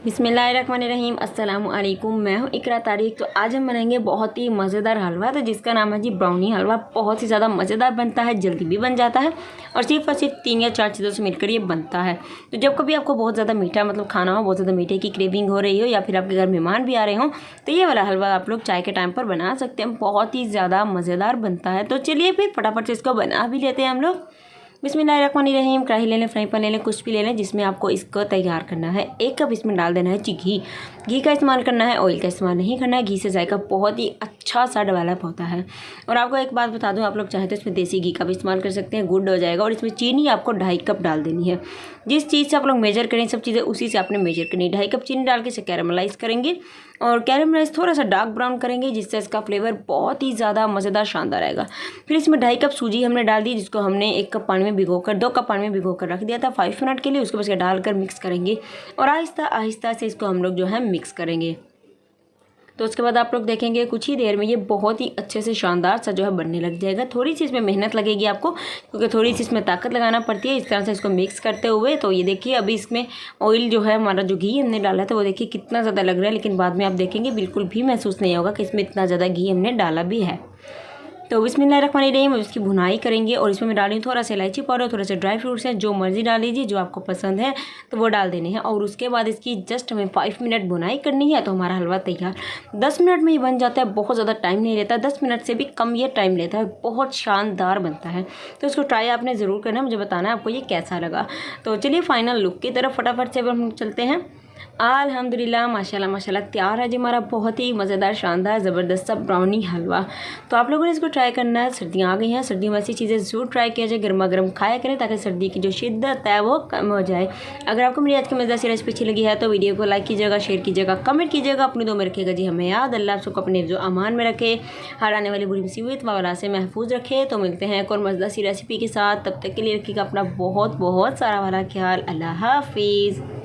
बिस्मिल्लाहिर्रहमानिर्रहीम अस्सलाम वालेकुम। मैं हूँ इकरा तारिक। तो आज हम बनाएंगे बहुत ही मज़ेदार हलवा, तो जिसका नाम है जी ब्राउनी हलवा। बहुत ही ज़्यादा मज़ेदार बनता है, जल्दी भी बन जाता है और सिर्फ 3 या 4 चीज़ों से मिलकर ये बनता है। तो जब कभी आपको बहुत ज़्यादा मीठा खाना हो, बहुत ज़्यादा मीठे की क्रेविंग हो रही हो या फिर आपके घर मेहमान भी आ रहे हों, तो ये वाला हलवा आप लोग चाय के टाइम पर बना सकते हैं। बहुत ही ज़्यादा मज़ेदार बनता है। तो चलिए फिर फटाफट से इसको बना भी लेते हैं हम लोग। बिस्मिल्लाहिर्रहमानिर्रहीम। कढ़ाई ले लें, फ्राई पैन ले लें, कुछ भी ले लें जिसमें आपको इसको तैयार करना है। 1 कप इसमें डाल देना है घी। घी का इस्तेमाल करना है, ऑयल का इस्तेमाल नहीं करना है। घी से जायका बहुत ही अच्छा सा डेवलप होता है। और आपको एक बात बता दूं, आप लोग चाहे तो इसमें देसी घी का भी इस्तेमाल कर सकते हैं, गुड हो जाएगा। और इसमें चीनी आपको 2.5 कप डाल देनी है। जिस चीज़ से आप लोग मेजर करें, सब चीज़ें उसी से आपने मेजर करनी है। 2.5 कप चीनी डाल के इसे कैरामलाइज़ करेंगे और कैरामलाइज़ थोड़ा सा डार्क ब्राउन करेंगे, जिससे इसका फ्लेवर बहुत ही ज़्यादा मज़ेदार शानदार आएगा। फिर इसमें 2.5 कप सूजी हमने डाल दी, जिसको हमने 1 कप पानी में भिगोकर 2 कप पानी में भिगोकर रख दिया था 5 मिनट के लिए। उसको बस डालकर मिक्स करेंगे और आहिस्ता आहिस्ता से इसको हम लोग जो है मिक्स करेंगे। तो उसके बाद आप लोग देखेंगे कुछ ही देर में ये बहुत ही अच्छे से शानदार सा जो है बनने लग जाएगा। थोड़ी सी इसमें मेहनत लगेगी आपको, क्योंकि थोड़ी सी इसमें ताकत लगाना पड़ती है। इस तरह से इसको मिक्स करते हुए, तो ये देखिए अभी इसमें ऑयल जो है हमारा, जो घी हमने डाला था वो देखिए कितना ज़्यादा लग रहा है, लेकिन बाद में आप देखेंगे बिल्कुल भी महसूस नहीं होगा कि इसमें इतना ज़्यादा घी हमने डाला भी है। तो बिस्मिल्लाहिर्रहमानिर्रहीम इसकी भुनाई करेंगे और इसमें मैं डाली थोड़ा सा इलायची पाउडर, थोड़ा सा ड्राई फ्रूट्स हैं, जो मर्ज़ी डाल लीजिए, जो आपको पसंद है तो वो डाल देने हैं। और उसके बाद इसकी जस्ट हमें 5 मिनट भुनाई करनी है, तो हमारा हलवा तैयार। 10 मिनट में ही बन जाता है, बहुत ज़्यादा टाइम नहीं लेता, 10 मिनट से भी कम ये टाइम लेता है। बहुत शानदार बनता है, तो इसको ट्राई आपने ज़रूर करना है। मुझे बताना है आपको ये कैसा लगा। तो चलिए फाइनल लुक की तरफ फटाफट से हम चलते हैं। अल्हम्दुलिल्लाह माशाल्लाह माशाल्लाह तैयार है जी हमारा बहुत ही मज़ेदार शानदार ज़बरदस्त सा ब्राउनी हलवा। तो आप लोगों ने इसको ट्राई करना है। सर्दियाँ आ गई हैं, सर्दियों में ऐसी चीज़ें ज़रूर ट्राई किया जाए, गर्मा गर्म खाया करें, ताकि सर्दी की जो शिद्दत है वो कम हो जाए। अगर आपको मेरी आज की मज़ेदार सी रेसिपी अच्छी लगी है तो वीडियो को लाइक कीजिएगा, शेयर कीजिएगा, कमेंट कीजिएगा। अपनी दुआ में रखिएगा जी हमें याद। अल्लाह आप सबको अपने जो अमान में रखे, हर आने वाली बुरी मुसीबत वगैरह से महफूज रखे। तो मिलते हैं एक और मज़ेदार सी रेसिपी के साथ। तब तक के लिए रखिएगा अपना बहुत बहुत सारा वाला ख्याल। अल्लाह हाफिज़।